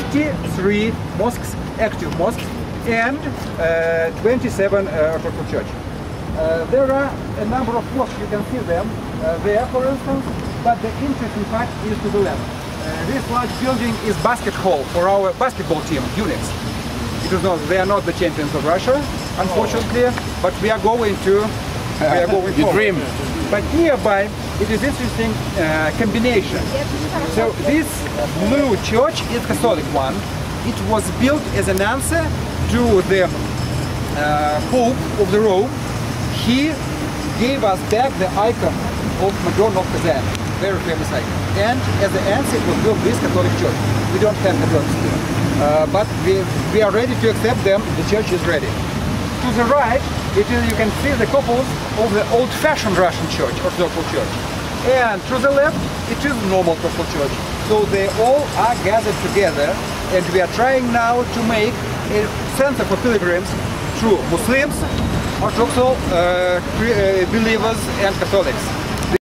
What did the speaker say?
83 mosques, active mosques, and 27 Orthodox Church. There are a number of mosques, you can see them there, for instance, but the interesting part is to the left. This large building is basket hall for our basketball team, Unix. Because no, they are not the champions of Russia, unfortunately, but we are going to. You dream. But nearby, it is interesting combination. So this blue church is Catholic one. It was built as an answer to the Pope of the Rome. He gave us back the icon of Madonna of Kazan, very famous icon. And as the answer, it was built this Catholic church. We don't have Catholics here, but we are ready to accept them. The church is ready. To the right, you can see the couples of the old-fashioned Russian church, Orthodox church. And to the left, it is normal Orthodox church. So they all are gathered together, and we are trying now to make a center for pilgrims through Muslims, Orthodox believers and Catholics.